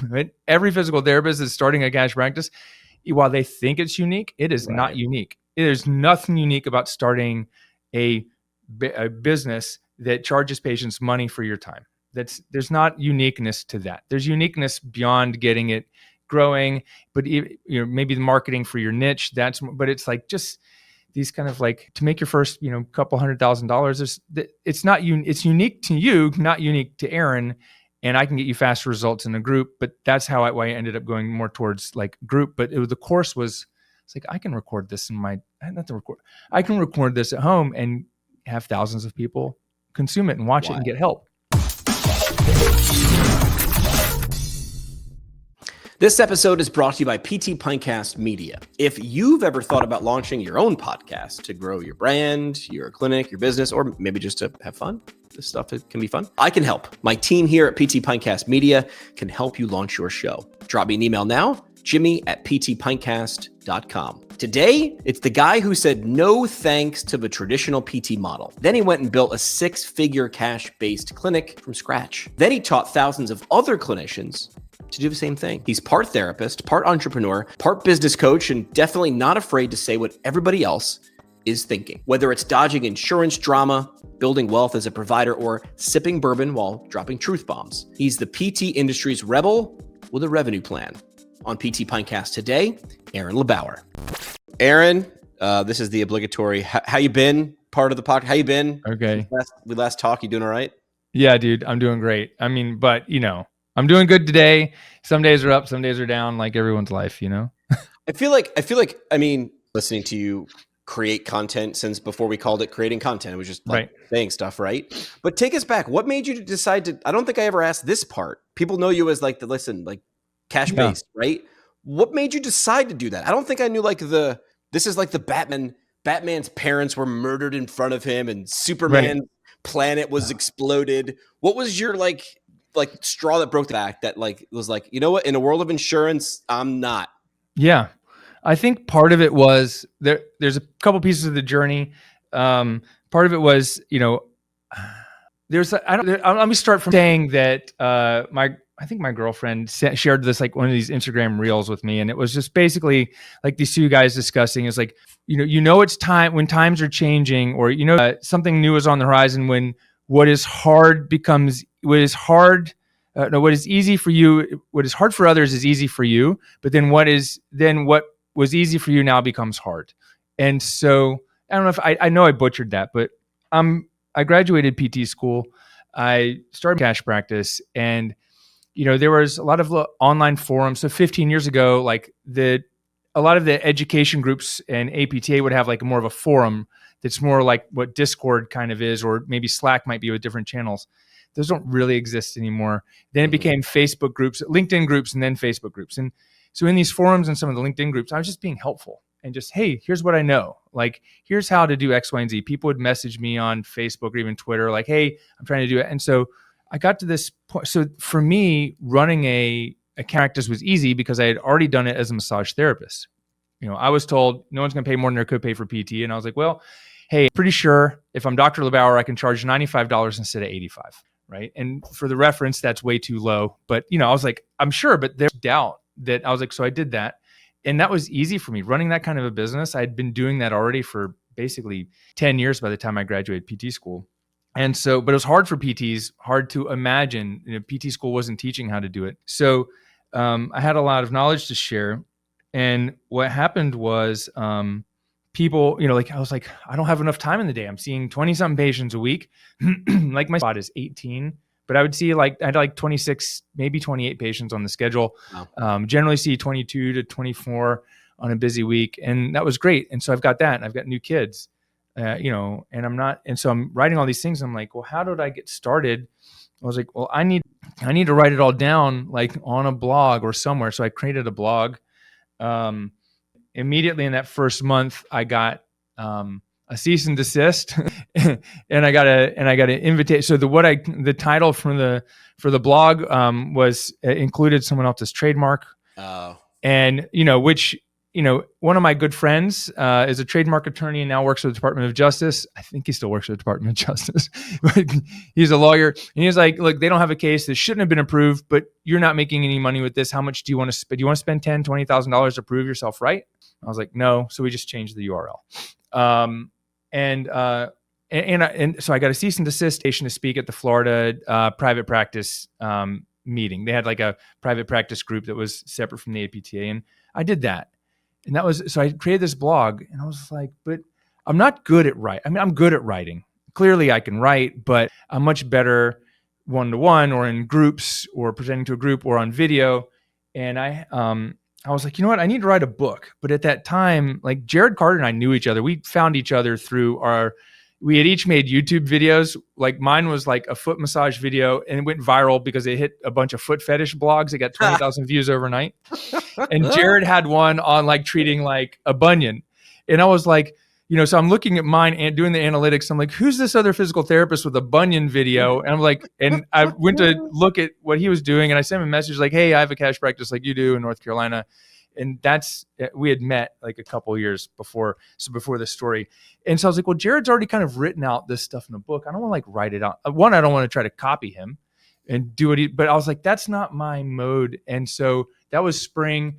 Right? Every physical therapist is starting a cash practice. While they think it's unique, it is not unique. There's nothing unique about starting a business that charges patients money for your time. There's not uniqueness to that. There's uniqueness beyond getting it growing, but maybe the marketing for your niche. But it's like just these kind of like to make your first couple $100,000. It's not it's unique to you, not unique to Aaron. And I can get you faster results in a group, but that's how I ended up going more towards like group. But the course was, it's like, I can record this I can record this at home and have thousands of people consume it and watch it and get help. This episode is brought to you by PT Pintcast Media. If you've ever thought about launching your own podcast to grow your brand, your clinic, your business, or maybe just to have fun, this stuff can be fun, I can help. My team here at PT Pintcast Media can help you launch your show. Drop me an email now, jimmy@ptpintcast.com. Today, it's the guy who said no thanks to the traditional PT model. Then he went and built a 6-figure cash-based clinic from scratch. Then he taught thousands of other clinicians to do the same thing. He's part therapist, part entrepreneur, part business coach, and definitely not afraid to say what everybody else is thinking. Whether it's dodging insurance drama, building wealth as a provider, or sipping bourbon while dropping truth bombs, he's the PT industry's rebel with a revenue plan. On PT Pintcast today, Aaron LeBauer. Aaron, this is the obligatory. How you been? Part of the podcast. How you been? Okay. We last talked. You doing all right? Yeah, dude, I'm doing great. I mean, but I'm doing good today. Some days are up, some days are down, like everyone's life, I feel like, listening to you create content since before we called it creating content, it was just like saying stuff, right? But take us back. What made you decide to, I don't think I ever asked this part. People know you as like cash-based, right? What made you decide to do that? I don't think I knew this is like the Batman's parents were murdered in front of him and Superman's planet was exploded. What was your like straw that broke the back that was like, you know what, in a world of insurance, I'm not. Yeah. I think part of it was there's a couple pieces of the journey. Part of it was, let me start from saying that, I think my girlfriend shared this, like one of these Instagram reels with me. And it was just basically like these two guys discussing is like, it's time when times are changing or, something new is on the horizon when what is hard easy for you, what is hard for others is easy for you. But then what was easy for you now becomes hard. And so I don't know if I know I butchered that, but I graduated PT school. I started cash practice and, there was a lot of online forums. So 15 years ago, a lot of the education groups and APTA would have like more of a forum that's more like what Discord kind of is, or maybe Slack might be with different channels. Those don't really exist anymore. Then it became Facebook groups, LinkedIn groups, and then Facebook groups. And so in these forums and some of the LinkedIn groups, I was just being helpful and just, hey, here's what I know. Like, here's how to do X, Y, and Z. People would message me on Facebook or even Twitter, like, hey, I'm trying to do it. And so I got to this point. So for me, running a practice was easy because I had already done it as a massage therapist. I was told no one's going to pay more than their copay for PT. And I was like, well, hey, pretty sure if I'm Dr. LeBauer, I can charge $95 instead of $85. Right. And for the reference, that's way too low. But, I was like, I'm sure, but there's doubt that I was like, so I did that. And that was easy for me running that kind of a business. I'd been doing that already for basically 10 years by the time I graduated PT school. And so, but it was hard for PTs, hard to imagine, PT school wasn't teaching how to do it. So I had a lot of knowledge to share. And what happened was people, I was like, I don't have enough time in the day. I'm seeing 20 something patients a week. Like my spot is 18, but I would see I had 26, maybe 28 patients on the schedule. Wow. Generally see 22 to 24 on a busy week. And that was great. And so I've got that and I've got new kids, and so I'm writing all these things. I'm like, well, how did I get started? I was like, well, I need to write it all down like on a blog or somewhere. So I created a blog. Immediately in that first month, I got a cease and desist, and I got an invitation. So the title for the blog was included someone else's trademark, and which one of my good friends is a trademark attorney and now works for the Department of Justice. I think he still works for the Department of Justice, but he's a lawyer. And he's like, look, they don't have a case. This shouldn't have been approved, but you're not making any money with this. How much do you want to spend? Do you want to spend $10,000, $20,000 to prove yourself right? I was like, no. So we just changed the URL. And so I got a cease and desist to speak at the Florida private practice meeting. They had like a private practice group that was separate from the APTA, and I did that. And so I created this blog, and I was like, but I'm not good at writing. I mean, I'm good at writing. Clearly I can write, but I'm much better one-to-one or in groups or presenting to a group or on video. And I was like, you know what? I need to write a book. But at that time, like Jared Carter and I knew each other. We found each other through we had each made YouTube videos. Like mine was like a foot massage video, and it went viral because it hit a bunch of foot fetish blogs. It got 20,000 views overnight. And Jared had one on like treating like a bunion. And I was like, so I'm looking at mine and doing the analytics. I'm like, who's this other physical therapist with a bunion video? And I'm like, and I went to look at what he was doing, and I sent him a message like, hey, I have a cash practice like you do in North Carolina. And we had met like a couple of years before this story. And so I was like, well, Jared's already kind of written out this stuff in a book. I don't want to like write it out. One, I don't want to try to copy him and do it. But I was like, that's not my mode. And so that was spring.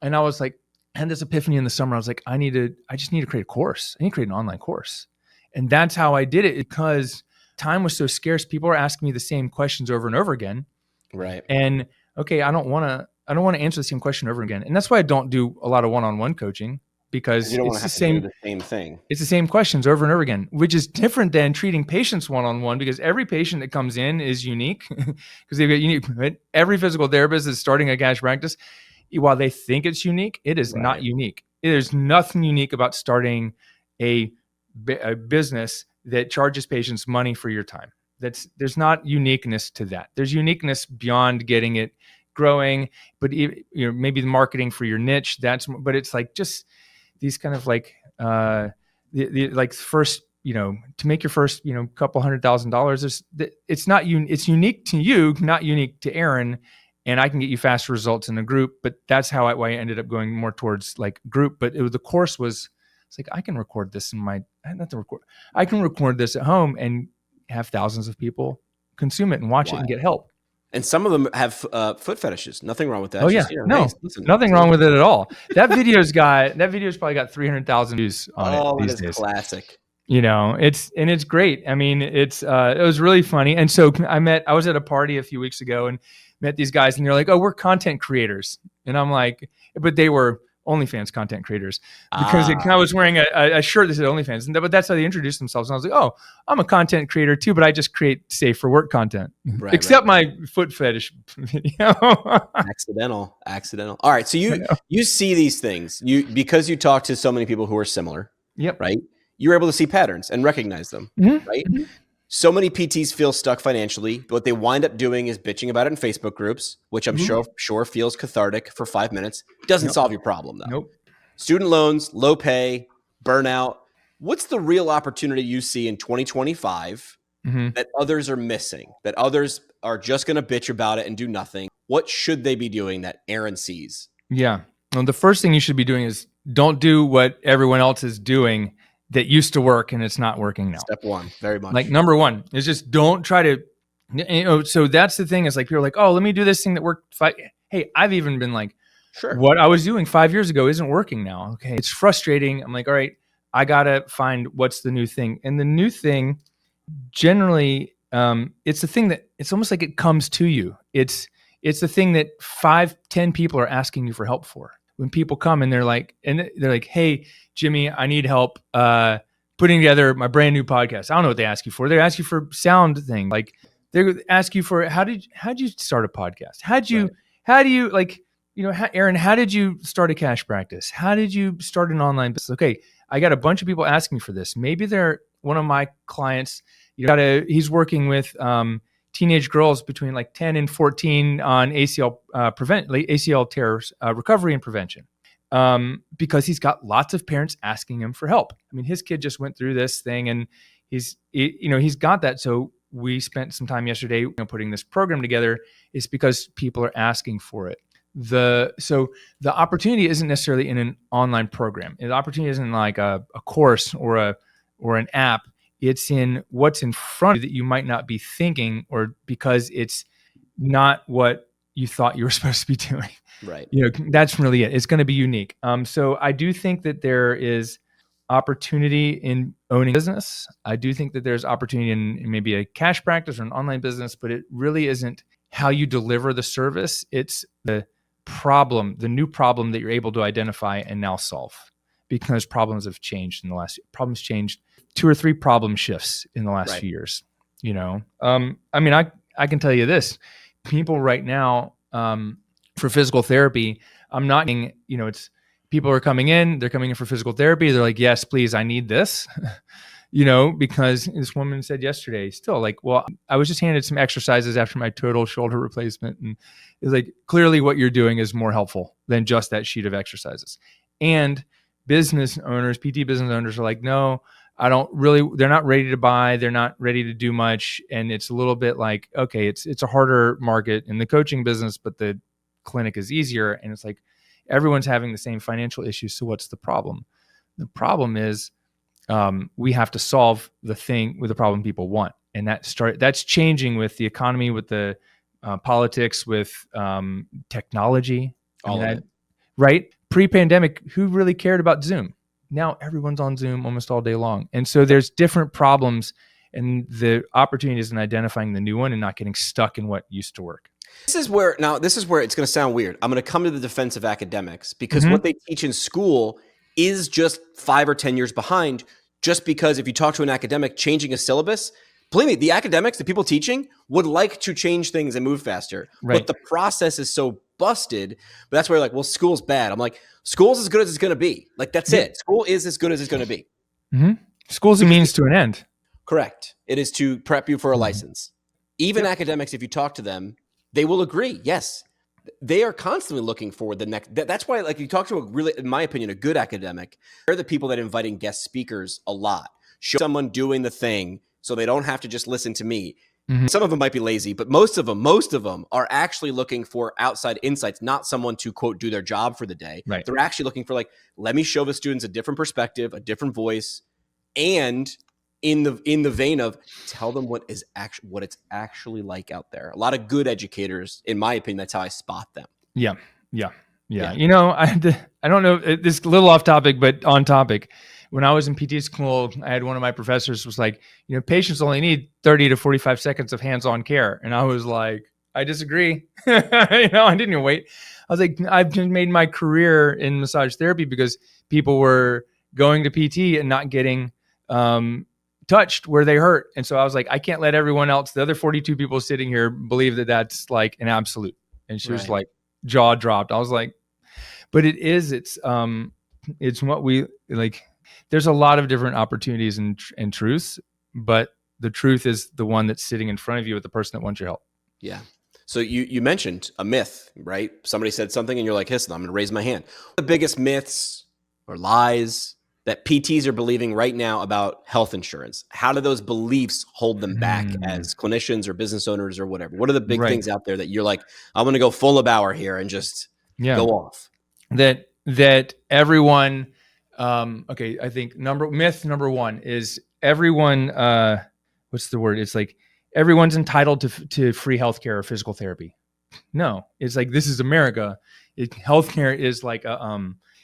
And I was like, I had this epiphany in the summer. I was like, I just need to create a course. I need to create an online course. And that's how I did it, because time was so scarce. People were asking me the same questions over and over again. Right. And okay, I don't want to answer the same question over again. And that's why I don't do a lot of one-on-one coaching, because it's the same thing. It's the same questions over and over again, which is different than treating patients one-on-one, because every patient that comes in is unique because they've got unique. Every physical therapist that's starting a cash practice, while they think it's unique, it is not unique. There's nothing unique about starting a business that charges patients money for your time. There's not uniqueness to that. There's uniqueness beyond getting it growing, but maybe the marketing for your niche. But it's like just these kind of like like first, to make your first couple $100,000. It's unique to you, not unique to Aaron. And I can get you faster results in a group, but that's how I ended up going more towards like group. But the course was, it's like, I can record this I can record this at home and have thousands of people consume it and watch it and get help. And some of them have foot fetishes. Nothing wrong with that. Oh yeah, nothing wrong with it at all. That video's probably got 300,000 views on it these days. Classic. It's great. I mean, it was really funny. And so I was at a party a few weeks ago and met these guys, and they're like, oh, we're content creators. And I'm like, but they were OnlyFans content creators, because I was wearing a shirt that said OnlyFans. But that's how they introduced themselves. And I was like, oh, I'm a content creator too, but I just create safe for work content, except my foot fetish video. Accidental. All right. So you see these things, because you talk to so many people who are similar. Yep. Right. You're able to see patterns and recognize them. Mm-hmm. Right. Mm-hmm. So many PTs feel stuck financially. What they wind up doing is bitching about it in Facebook groups, which I'm sure feels cathartic for 5 minutes. Doesn't solve your problem, though. Nope. Student loans, low pay, burnout. What's the real opportunity you see in 2025 that others are missing, that others are just going to bitch about it and do nothing? What should they be doing that Aaron sees? Yeah. Well, the first thing you should be doing is don't do what everyone else is doing that used to work and it's not working now. Step one, very much. Like number one is just don't try to, so that's the thing, is like, people are like, oh, let me do this thing that worked. Hey, I've even been like, sure, what I was doing 5 years ago isn't working now. Okay. It's frustrating. I'm like, all right, I got to find what's the new thing. And the new thing generally, it's the thing that it's almost like it comes to you. It's the thing that 5-10 people are asking you for help for. When people come and they're like, hey, Jimmy, I need help putting together my brand new podcast. I don't know what they ask you for. They ask you for sound thing. Like they ask you for, how'd you start a podcast? Aaron, how did you start a cash practice? How did you start an online business? Okay, I got a bunch of people asking me for this. Maybe they're one of my clients. He's working with teenage girls between like 10 and 14 on ACL tears, recovery and prevention. Because he's got lots of parents asking him for help. I mean, his kid just went through this thing and he's got that. So we spent some time yesterday, putting this program together. It's because people are asking for it. So the opportunity isn't necessarily in an online program. The opportunity isn't like a course or an app. It's in what's in front of you that you might not be thinking, or because it's not what you thought you were supposed to be doing. Right. That's really it. It's going to be unique. So I do think that there is opportunity in owning business. I do think that there's opportunity in maybe a cash practice or an online business, but it really isn't how you deliver the service. It's the new problem that you're able to identify and now solve, because problems have changed problems changed 2 or 3 problem shifts in the last few years. I can tell you this, people right now, for physical therapy, I'm not getting, it's people are coming in, they're coming in for physical therapy. They're like, yes, please, I need this, because this woman said yesterday still like, well, I was just handed some exercises after my total shoulder replacement. And it's like, clearly what you're doing is more helpful than just that sheet of exercises. And business owners, PT business owners are like, no, they're not ready to buy. They're not ready to do much. And it's a little bit like, okay, it's a harder market in the coaching business, but the clinic is easier. And it's like, everyone's having the same financial issues. So what's the problem? The problem is, we have to solve the problem people want. And that's changing with the economy, with the politics, with technology. All of it. Right? Pre-pandemic, who really cared about Zoom? Now everyone's on Zoom almost all day long. And so there's different problems, and the opportunity is in identifying the new one and not getting stuck in what used to work. This is where it's going to sound weird. I'm going to come to the defense of academics, because what they teach in school is just 5 or 10 years behind. Just because if you talk to an academic changing a syllabus, believe me, the academics, the people teaching, would like to change things and move faster. Right. But the process is so busted. But that's where you're like, well, school's bad. I'm like, school's as good as it's going to be. Like, that's it. School is as good as it's going to be. Mm-hmm. School's a means to an end. Correct. It is to prep you for a license. Even academics, if you talk to them, they will agree. Yes, they are constantly looking for the next. That's why, like, you talk to a really, in my opinion, a good academic, they're the people that inviting guest speakers a lot. Show someone doing the thing so they don't have to just listen to me. Mm-hmm. Some of them might be lazy, but most of them are actually looking for outside insights, not someone to, quote, do their job for the day. Right. They're actually looking for, like, let me show the students a different perspective, a different voice, and in the vein of tell them what it's actually like out there. A lot of good educators, in my opinion, that's how I spot them. Yeah. I don't know, this is a little off topic, but on topic. When I was in PT school, I had one of my professors was like, patients only need 30 to 45 seconds of hands-on care. And I was like, I disagree. I didn't even wait. I was like, I've just made my career in massage therapy because people were going to PT and not getting touched where they hurt. And so I was like, I can't let everyone else, the other 42 people sitting here, believe that that's like an absolute. And she was like, jaw dropped. I was like, but it's what we like. There's a lot of different opportunities and truths, but the truth is the one that's sitting in front of you with the person that wants your help. Yeah. So you mentioned a myth, right? Somebody said something and you're like, listen, I'm going to raise my hand. The biggest myths or lies that PTs are believing right now about health insurance. How do those beliefs hold them back as clinicians or business owners or whatever? What are the big things out there that you're like, I'm going to go full LeBauer here and just go off? That everyone, I think myth number one is everyone, what's the word? It's like everyone's entitled to free healthcare or physical therapy. No, it's like, this is America. Healthcare is like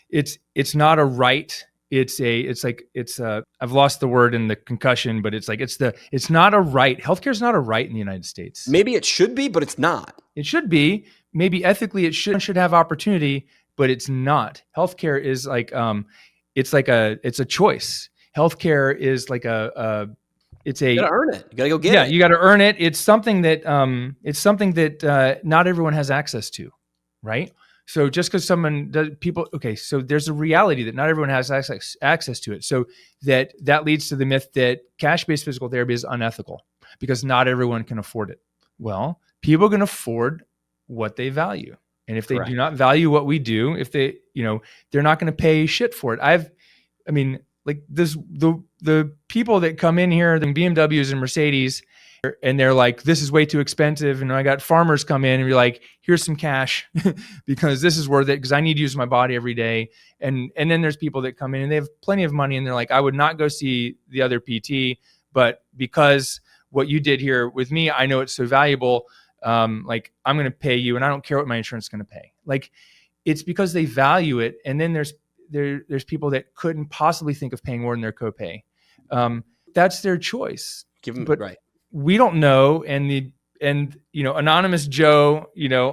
it's not a right. I've lost the word in the concussion, but it's not a right. Healthcare is not a right in the United States. Maybe it should be, but it's not. It should be. Maybe ethically it should have opportunity, but it's not. Healthcare is like, it's a choice. Healthcare is like you gotta earn it. You gotta go get it. Yeah, you gotta earn it. It's something that not everyone has access to, right? So just because so there's a reality that not everyone has access to it. So that leads to the myth that cash-based physical therapy is unethical because not everyone can afford it. Well, people can afford what they value. And if they do not value what we do, if they, they're not going to pay shit for it. The people that come in here, the BMWs and Mercedes, and they're like, this is way too expensive. And I got farmers come in and you're like, here's some cash because this is worth it because I need to use my body every day. And then there's people that come in and they have plenty of money and they're like, I would not go see the other PT, but because what you did here with me, I know it's so valuable. Like I'm going to pay you and I don't care what my insurance is going to pay. Like it's because they value it. And then there's people that couldn't possibly think of paying more than their copay. That's their choice. But right. We don't know. And Anonymous Joe,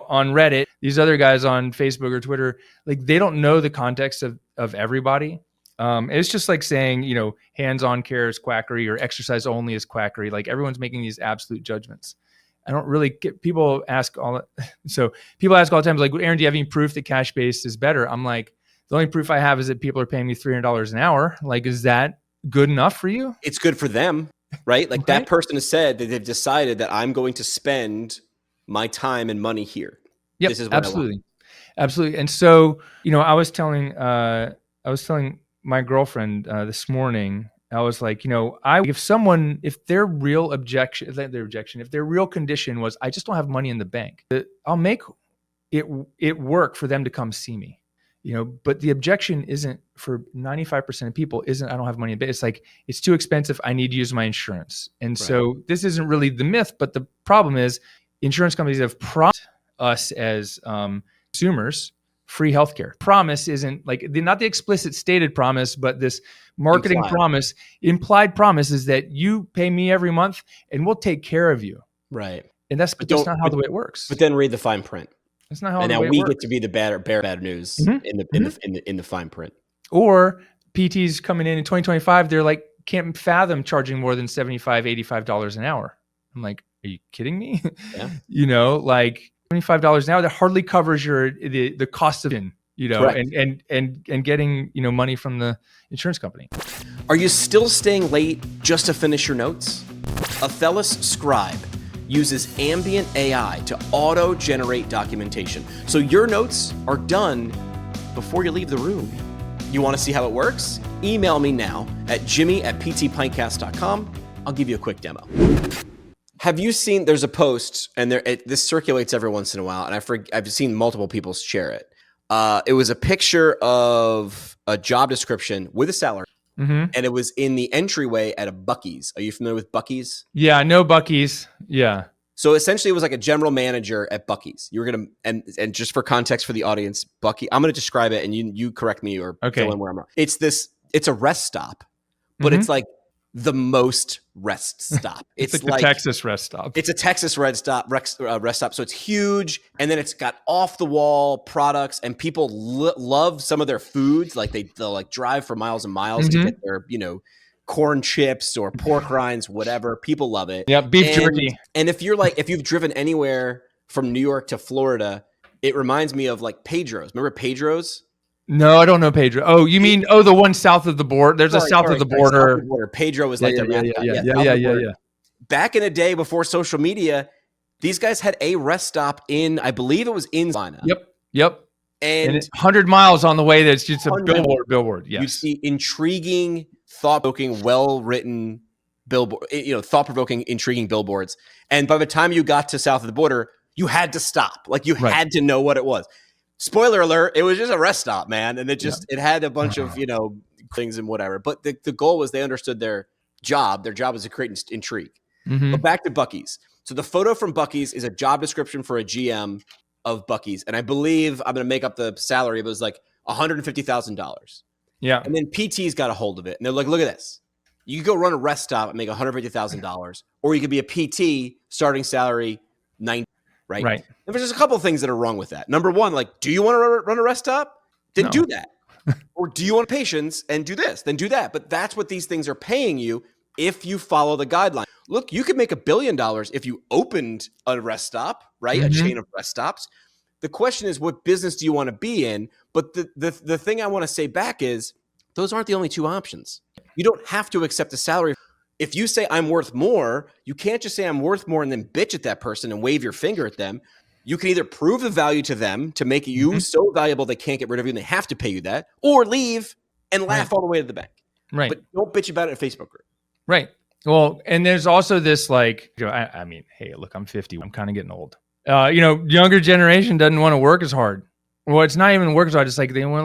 on Reddit, these other guys on Facebook or Twitter, like they don't know the context of everybody. It's just like saying, hands-on care is quackery or exercise only is quackery. Like everyone's making these absolute judgments. I don't really get, people ask all the time, like, Aaron, do you have any proof that cash-based is better? I'm like, the only proof I have is that people are paying me $300 an hour. Like, is that good enough for you? It's good for them, right? Like that person has said that they've decided that I'm going to spend my time and money here. Yep, this is what absolutely. I want. Absolutely. And so, I was telling my girlfriend this morning, I was like, if their real condition was, I just don't have money in the bank, I'll make it work for them to come see me, but the objection isn't for 95% of people I don't have money in the bank. It's like, it's too expensive. I need to use my insurance. And so this isn't really the myth, but the problem is insurance companies have promised us as consumers free healthcare. Promise isn't like not the explicit stated promise, but this marketing promise, implied promise is that you pay me every month and we'll take care of you. Right. And that's not how the way it works. But then read the fine print. That's not how and the now way it we works. get to be the bad news in the fine print. Or PTs coming in 2025, they're like, can't fathom charging more than $75, $85 an hour. I'm like, are you kidding me? Yeah. Like $25 an hour, that hardly covers the cost of it, and getting, money from the insurance company. Are you still staying late just to finish your notes? Aphelis Scribe uses ambient AI to auto-generate documentation, so your notes are done before you leave the room. You want to see how it works? Email me now at jimmy@ptpintcast.com. I'll give you a quick demo. Have you seen, there's a post, and this circulates every once in a while, and I've seen multiple people share it. It was a picture of a job description with a salary, and it was in the entryway at a Buc-ee's. Are you familiar with Buc-ee's? Yeah, I know Buc-ee's. Yeah. So essentially, it was like a general manager at Buc-ee's. You were gonna, and just for context for the audience, Buc-ee, I'm gonna describe it, and you correct me or fill in where I'm wrong. It's a rest stop, but it's like the most rest stop. It's like the Texas rest stop. It's a Texas rest stop. So it's huge, and then it's got off the wall products, and people love some of their foods. Like they'll like drive for miles and miles to get their corn chips or pork rinds, whatever. People love it. Yeah, beef jerky. And if you've driven anywhere from New York to Florida, it reminds me of like Pedro's. Remember Pedro's? No, I don't know Pedro. Oh, you mean the one south of the border? There's a south of the border. Pedro was like yeah. Back in the day before social media, these guys had a rest stop in, I believe it was in Savannah. Yep. And 100 miles on the way. That's just a billboard. Yes. You see intriguing, thought-provoking, well-written billboard, thought-provoking, intriguing billboards. And by the time you got to south of the border, you had to stop. Like you had to know what it was. Spoiler alert, it was just a rest stop, man. And it had a bunch of, things and whatever. But the goal was they understood their job. Their job was to create intrigue. But back to Buc-ee's. So the photo from Buc-ee's is a job description for a GM of Buc-ee's. And I believe, I'm going to make up the salary, but it was like $150,000. Yeah. And then PT's got a hold of it. And they're like, look at this. You could go run a rest stop and make $150,000. Or you could be a PT, starting salary $90,000. Right. And there's just a couple of things that are wrong with that. Number one, like, do you want to run a rest stop? Then do that. Or do you want patience and do this? Then do that. But that's what these things are paying you if you follow the guideline. Look, you could make $1 billion if you opened a rest stop, right? A chain of rest stops. The question is, what business do you want to be in? But the thing I want to say back is, those aren't the only two options. You don't have to accept a salary. If you say I'm worth more, you can't just say I'm worth more and then bitch at that person and wave your finger at them. You can either prove the value to them to make you so valuable they can't get rid of you and they have to pay you that, or leave and laugh all the way to the bank. Right. But don't bitch about it in a Facebook group. Right. Well, and there's also this like, I mean, hey, look, I'm 50. I'm kind of getting old. Younger generation doesn't want to work as hard. Well, it's not even work as hard. It's like they want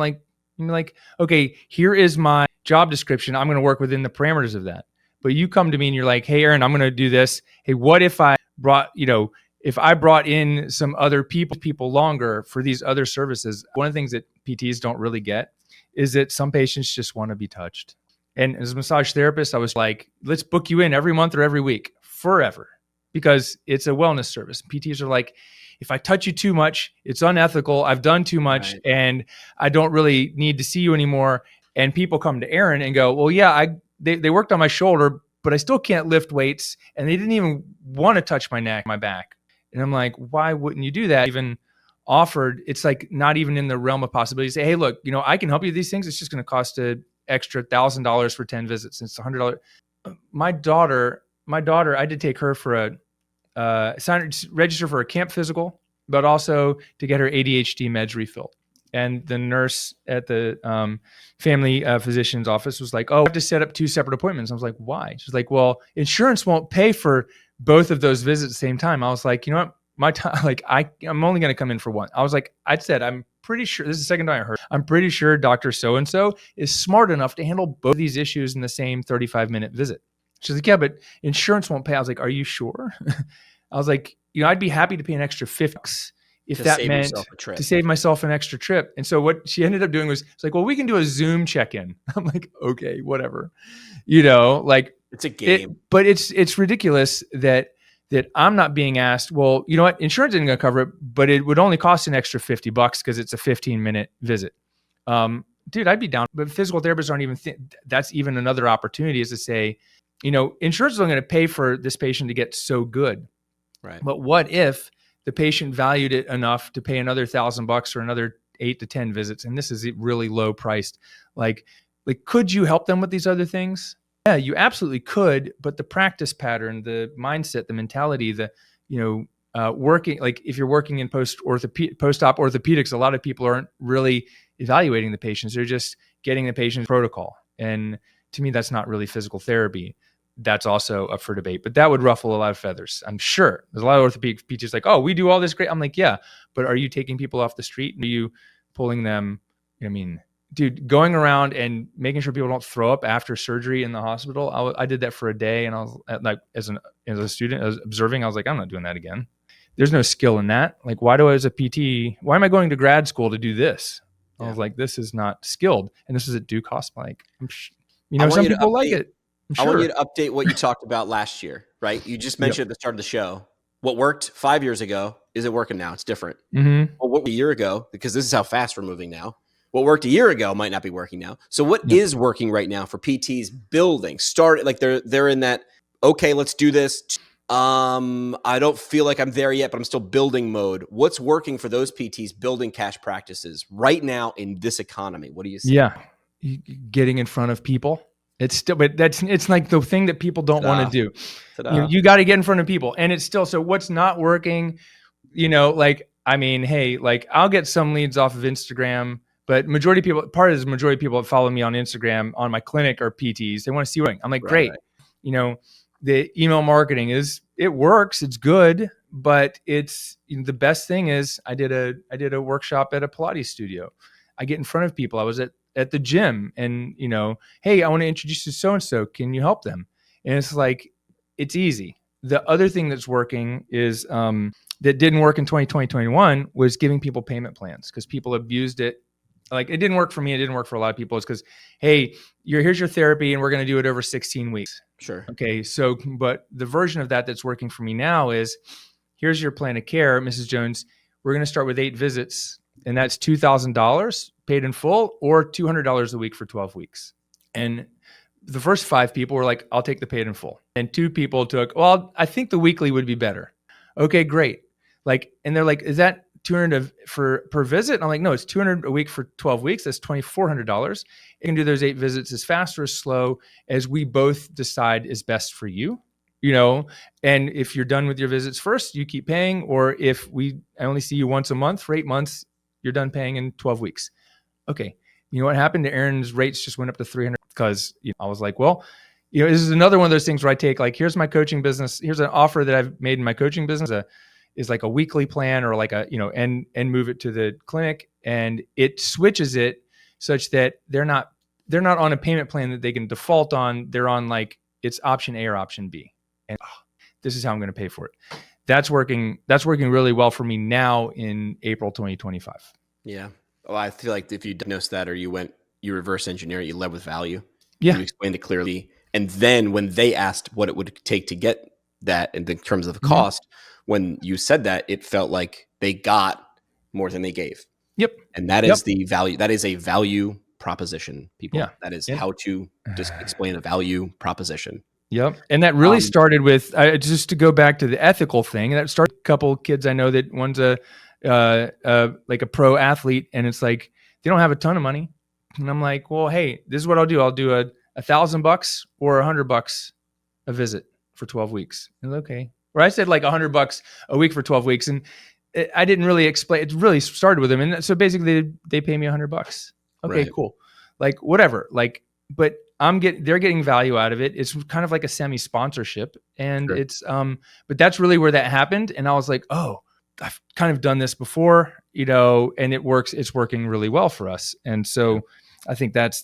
like, okay, here is my job description. I'm going to work within the parameters of that. But you come to me and you're like, hey, Aaron, I'm going to do this. Hey, what if I brought, if I brought in some other people longer for these other services? One of the things that PTs don't really get is that some patients just want to be touched. And as a massage therapist, I was like, let's book you in every month or every week forever because it's a wellness service. PTs are like, if I touch you too much, it's unethical. I've done too much and I don't really need to see you anymore. And people come to Aaron and go, well, yeah, they worked on my shoulder, but I still can't lift weights. And they didn't even want to touch my neck, my back. And I'm like, why wouldn't you do that? Even offered, it's like not even in the realm of possibility. Say, hey, look, I can help you with these things. It's just going to cost an extra $1,000 for 10 visits. It's $100. My daughter, I did take her for register for a camp physical, but also to get her ADHD meds refilled. And the nurse at the family physician's office was like, oh, I have to set up 2 separate appointments. I was like, why? She's like, well, insurance won't pay for both of those visits at the same time. I was like, you know what? My time, like I'm only going to come in for one. I was like, I said, I'm pretty sure, this is the second time I heard, I'm pretty sure Dr. So-and-so is smart enough to handle both these issues in the same 35-minute visit. She's like, yeah, but insurance won't pay. I was like, are you sure? I was like, I'd be happy to pay an extra $50 if that meant to save myself an extra trip. And so what she ended up doing was, it's like, well, we can do a Zoom check-in. I'm like, okay, whatever. Like it's a game. But it's ridiculous that I'm not being asked, well, you know what? Insurance isn't going to cover it, but it would only cost an extra $50 because it's a 15-minute visit. Dude, I'd be down. But physical therapists aren't even, that's even another opportunity is to say, insurance is only going to pay for this patient to get so good. Right. But what if the patient valued it enough to pay another $1,000 or another 8 to 10 visits? And this is really low priced. Like, could you help them with these other things? Yeah, you absolutely could. But the practice pattern, the mindset, the mentality, working, like if you're working in post-op orthopedics, a lot of people aren't really evaluating the patients. They're just getting the patient's protocol. And to me, that's not really physical therapy. That's also up for debate, but that would ruffle a lot of feathers. I'm sure there's a lot of orthopedic PTs like, oh, we do all this great. I'm like, yeah, but are you taking people off the street? Are you pulling them? I mean, dude, going around and making sure people don't throw up after surgery in the hospital. I did that for a day, and I was like, as a student, I was observing. I was like, I'm not doing that again. There's no skill in that. Like, why am I going to grad school to do this? Yeah. I was like, this is not skilled, and this is at due cost. Like, some people like it. Sure. I want you to update what you talked about last year, right? You just mentioned at the start of the show, what worked 5 years ago, is it working now? It's different. Mm-hmm. Well, what worked a year ago, because this is how fast we're moving now. What worked a year ago might not be working now. So what is working right now for PTs building? Like they're in that, okay, let's do this. I don't feel like I'm there yet, but I'm still building mode. What's working for those PTs building cash practices right now in this economy? What do you see? Yeah. Getting in front of people. It's like the thing that people don't want to do. You got to get in front of people, and it's still, so what's not working, I'll get some leads off of Instagram, but majority of people that follow me on Instagram on my clinic are PTs. They want to see what I'm like, great. The email marketing it works. It's good, but it's the best thing is I did a workshop at a Pilates studio. I get in front of people. I was at the gym and, hey, I want to introduce you to so-and-so. Can you help them? And it's like, it's easy. The other thing that's working is that didn't work in 2020, 2021 was giving people payment plans because people abused it. Like it didn't work for me. It didn't work for a lot of people. It's because, hey, here's your therapy and we're going to do it over 16 weeks. Sure. Okay. So, but the version of that that's working for me now is here's your plan of care, Mrs. Jones. We're going to start with 8 visits. And that's $2,000 paid in full or $200 a week for 12 weeks. And the first 5 people were like, I'll take the paid in full. And 2 people took, well, I think the weekly would be better. Okay, great. And they're like, is that $200 per visit? And I'm like, no, it's $200 a week for 12 weeks. That's $2,400. You can do those 8 visits as fast or as slow as we both decide is best for you. And if you're done with your visits first, you keep paying. Or if I only see you once a month for 8 months, you're done paying in 12 weeks. Okay. You know what happened to Aaron's rates just went up to 300 because I was like, well, this is another one of those things where I take like, here's my coaching business. Here's an offer that I've made in my coaching business is like a weekly plan or like and move it to the clinic, and it switches it such that they're not on a payment plan that they can default on. They're on like it's option A or option B. And this is how I'm going to pay for it. That's working really well for me now in April 2025. Yeah. Well, I feel like if you diagnosed that or you reverse engineer it, you led with value. Yeah. You explained it clearly. And then when they asked what it would take to get that in terms of the cost, when you said that, it felt like they got more than they gave. Yep. And that is the value. That is a value proposition, people. Yeah. That is how to just explain a value proposition. Yep. And that really started with, just to go back to the ethical thing, that started a couple kids I know that one's like a pro athlete, and it's like, they don't have a ton of money. And I'm like, well, hey, this is what I'll do. I'll do $1,000 or $100 a visit for 12 weeks. And okay. Or I said like $100 a week for 12 weeks. And I didn't really explain, it really started with them. And so basically they pay me $100. Okay, right. Cool. Like whatever, like, but they're getting value out of it. It's kind of like a semi-sponsorship, and sure. It's, but that's really where that happened. And I was like, oh, I've kind of done this before, and it works. It's working really well for us. And so I think that's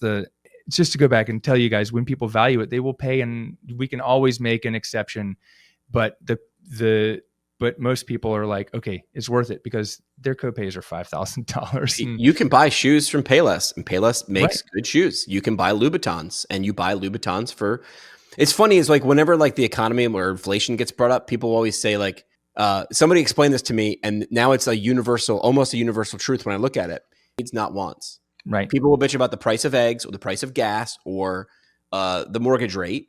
just to go back and tell you guys, when people value it, they will pay, and we can always make an exception. But but most people are like, okay, it's worth it because their copays are $5,000. You can buy shoes from Payless, and Payless makes good shoes. You can buy Louboutins, and you buy Louboutins for. It's funny, is like whenever like the economy or inflation gets brought up, people always say like, somebody explained this to me, and now it's almost a universal truth when I look at it. Needs, not wants. Right. People will bitch about the price of eggs or the price of gas or the mortgage rate.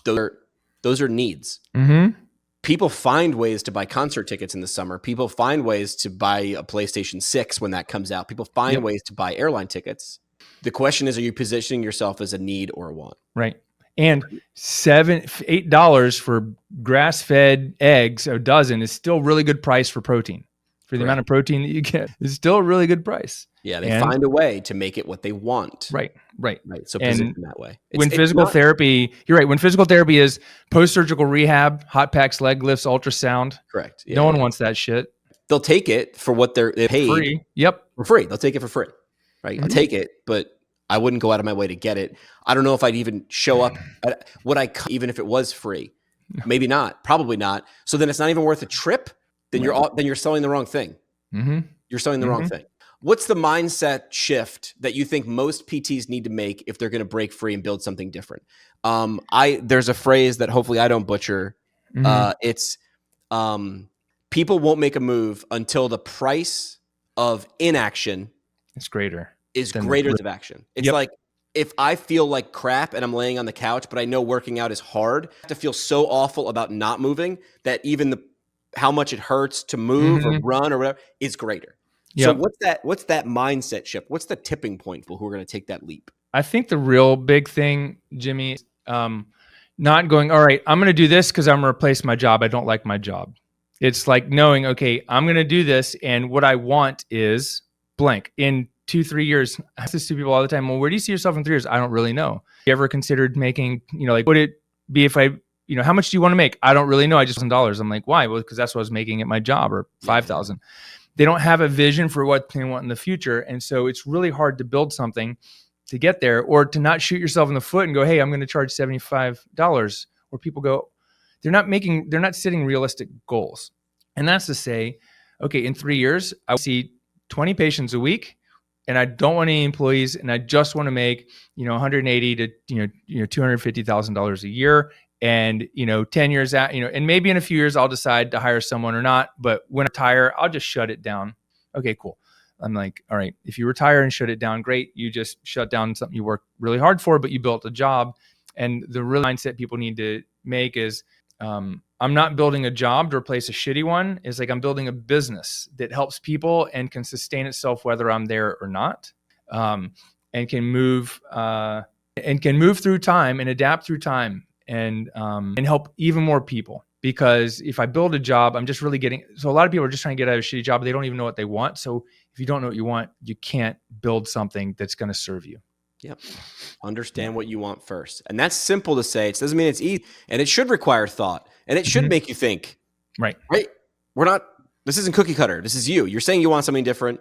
Those are needs. Mm-hmm. People find ways to buy concert tickets in the summer. People find ways to buy a PlayStation 6 when that comes out. People find ways to buy airline tickets. The question is, are you positioning yourself as a need or a want? Right. And $8 for grass-fed eggs, a dozen, is still a really good price for protein. For the amount of protein that you get, it's still a really good price. Yeah, they find a way to make it what they want. Right. So position that way. When physical therapy, you're right. When physical therapy is post-surgical rehab, hot packs, leg lifts, ultrasound. Correct. Yeah, no one wants that shit. They'll take it for what they're paid. Free. Yep. For free. They'll take it for free. Right. Mm-hmm. I'll take it, but I wouldn't go out of my way to get it. I don't know if I'd even show up. Even if it was free? Maybe not. Probably not. So then it's not even worth a trip. Then you're selling the wrong thing. Mm-hmm. You're selling the wrong thing. What's the mindset shift that you think most PTs need to make if they're going to break free and build something different? There's a phrase that hopefully I don't butcher. Mm-hmm. It's people won't make a move until the price of inaction is greater than action. It's like, if I feel like crap and I'm laying on the couch, but I know working out is hard, I have to feel so awful about not moving that even how much it hurts to move or run or whatever is greater. Yep. So what's that mindset shift? What's the tipping point for who are going to take that leap? I think the real big thing, Jimmy, not going, all right, I'm going to do this because I'm going to replace my job. I don't like my job. It's like knowing, okay, I'm going to do this, and what I want is blank. In 2-3 years, I ask this to people all the time. Well, where do you see yourself in 3 years? I don't really know. You ever considered making, like, would it be if I, how much do you want to make? I don't really know. I just $1,000. I'm like, why? Well, because that's what I was making at my job, or 5,000. They don't have a vision for what they want in the future. And so it's really hard to build something to get there, or to not shoot yourself in the foot and go, hey, I'm going to charge $75. Or people go, they're not setting realistic goals. And that's to say, okay, in 3 years, I see 20 patients a week, and I don't want any employees, and I just want to make, $180,000 to $250,000 a year. And 10 years out, and maybe in a few years I'll decide to hire someone or not. But when I retire, I'll just shut it down. Okay, cool. I'm like, all right, if you retire and shut it down, great. You just shut down something you worked really hard for, but you built a job. And the real mindset people need to make is, I'm not building a job to replace a shitty one. It's like I'm building a business that helps people and can sustain itself whether I'm there or not, and can move through time and adapt through time, and help even more people. Because if I build a job, I'm just really so a lot of people are just trying to get out of a shitty job, but they don't even know what they want. So if you don't know what you want, you can't build something that's going to serve you. Yep. Understand what you want first. And that's simple to say. It doesn't mean it's easy. And it should require thought. And it should make you think. Right. This isn't cookie cutter. This is you. You're saying you want something different.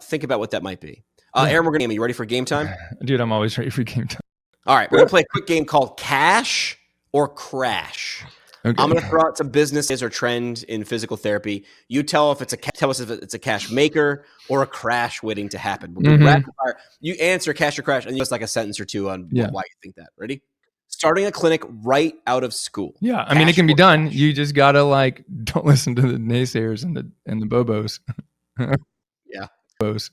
Think about what that might be. Aaron, we're going to game. Are you ready for game time? Dude, I'm always ready for game time. All right. We're going to play a quick game called Cash or Crash. Okay. I'm going to throw out some businesses or trend in physical therapy. You tell us if it's a cash maker or a crash waiting to happen. We'll do rapid fire. You answer cash or crash, and just like a sentence or two on why you think that. Ready? Starting a clinic right out of school. Yeah, I mean it can be done. Crash. You just gotta don't listen to the naysayers and the bobos. Yeah. Bobos.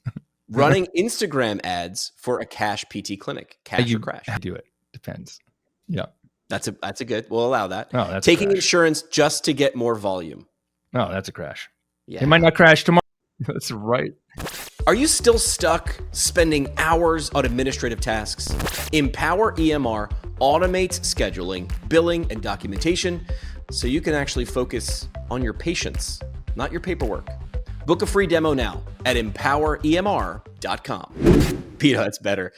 Running Instagram ads for a cash PT clinic. Cash or crash? Do it. Depends. Yeah. That's a good. We'll allow that. Oh, that's taking insurance just to get more volume. Oh, that's a crash. Yeah. It might not crash tomorrow. That's right. Are you still stuck spending hours on administrative tasks? Empower EMR automates scheduling, billing, and documentation so you can actually focus on your patients, not your paperwork. Book a free demo now at empoweremr.com. Peter, that's better.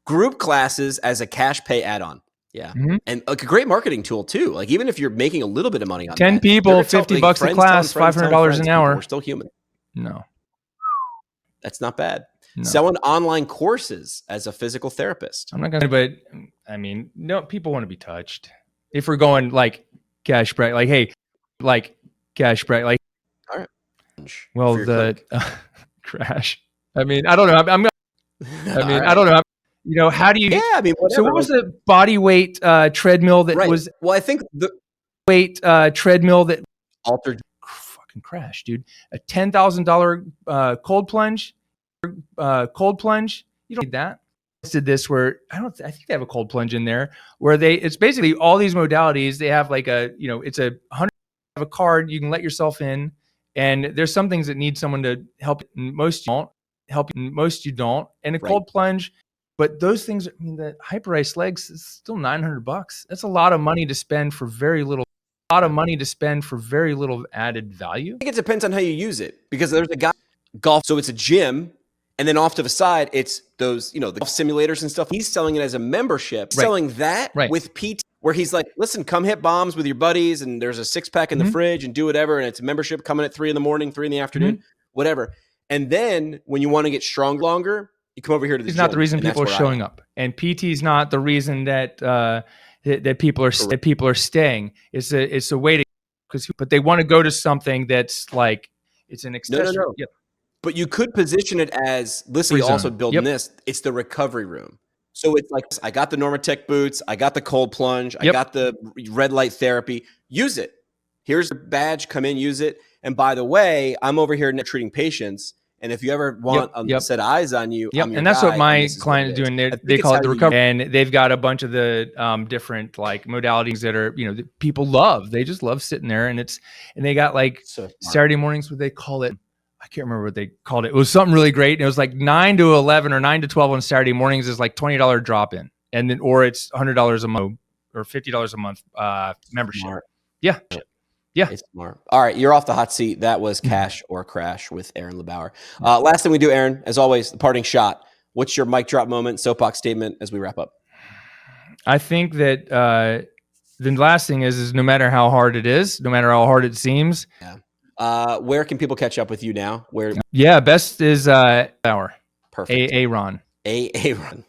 Group classes as a cash pay add-on. Yeah. And a great marketing tool too. Like even if you're making a little bit of money on 10 people, $50 a class, $500 an hour. We're still human. No. That's not bad. No. Selling online courses as a physical therapist. I'm not going to, but I mean, no, people want to be touched. If we're going like cash break, cash break, all right. Well, crash. I mean, I don't know. I don't know. How do you? Yeah, I mean, whatever. So what was the body weight treadmill that was? Well, I think the weight treadmill that altered. Fucking crash, dude. A $10,000 cold plunge. You don't need that. I did this where I think they have a cold plunge in there where it's basically all these modalities. They have it's a $100 a card you can let yourself in, and there's some things that need someone to help. Most you don't. And a cold plunge. But those things, I mean, the hyperized legs is still $900. That's a lot of money to spend for very little. Added value. I think it depends on how you use it, because there's a guy golf, so it's a gym, and then off to the side, it's those the golf simulators and stuff. He's selling it as a membership, selling that with PT, where he's like, listen, come hit bombs with your buddies, and there's a 6-pack in the fridge, and do whatever, and it's a membership coming at 3 a.m, 3 p.m, whatever. And then when you want to get strong longer, you come over here to the gym. It's not the reason people are showing up, and PT is not the reason that people are staying. It's a way to, but they want to go to something that's like it's an accessory. No. Yep. But you could position it as, listen, you also building this. It's the recovery room. So it's like, I got the Normatec boots, I got the cold plunge, I got the red light therapy. Use it. Here's your badge. Come in, use it. And by the way, I'm over here treating patients. And if you ever want a set of eyes on you, and that's what my client is doing. They call it the recovery, and they've got a bunch of the different modalities that are that people love. They just love sitting there, and they got Saturday mornings. What they call it? I can't remember what they called it. It was something really great. And it was like 9 to 11 or 9 to 12 on Saturday mornings is like $20 drop in, and then or it's $100 a month or $50 a month membership. Smart. Yeah. It's smart. All right, you're off the hot seat. That was Cash or Crash with Aaron LeBauer. Last thing we do, Aaron, as always, the parting shot. What's your mic drop moment, soapbox statement as we wrap up? I think that the last thing is no matter how hard it is, no matter how hard it seems. Yeah. Where can people catch up with you now? Best is our perfect. Aaron. Aaron.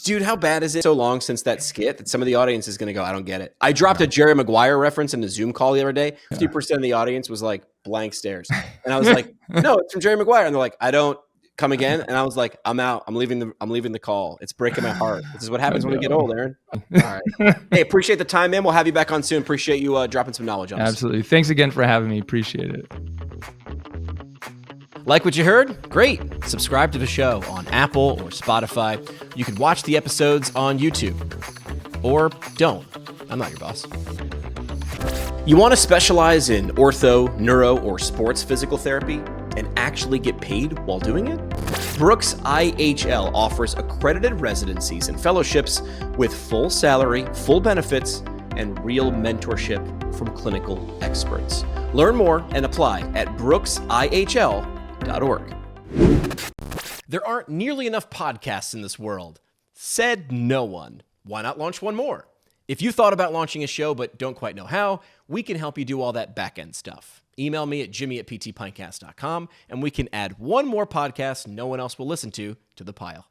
Dude, how bad is it so long since that skit that some of the audience is going to go, I don't get it. I dropped a Jerry Maguire reference in the Zoom call the other day. 50% of the audience was like blank stares. And I was like, no, it's from Jerry Maguire. And they're like, I don't come again. And I was like, I'm out. I'm leaving the call. It's breaking my heart. This is what happens when we get old, Aaron. All right. Hey, appreciate the time, man. We'll have you back on soon. Appreciate you dropping some knowledge on us. Absolutely. Thanks again for having me. Appreciate it. Like what you heard? Great. Subscribe to the show on Apple or Spotify. You can watch the episodes on YouTube. Or don't. I'm not your boss. You want to specialize in ortho, neuro, or sports physical therapy and actually get paid while doing it? Brooks IHL offers accredited residencies and fellowships with full salary, full benefits, and real mentorship from clinical experts. Learn more and apply at brooksihl.org. There aren't nearly enough podcasts in this world. Said no one. Why not launch one more? If you thought about launching a show but don't quite know how, we can help you do all that back-end stuff. Email me at jimmy@ptpintcast.com, and we can add one more podcast no one else will listen to the pile.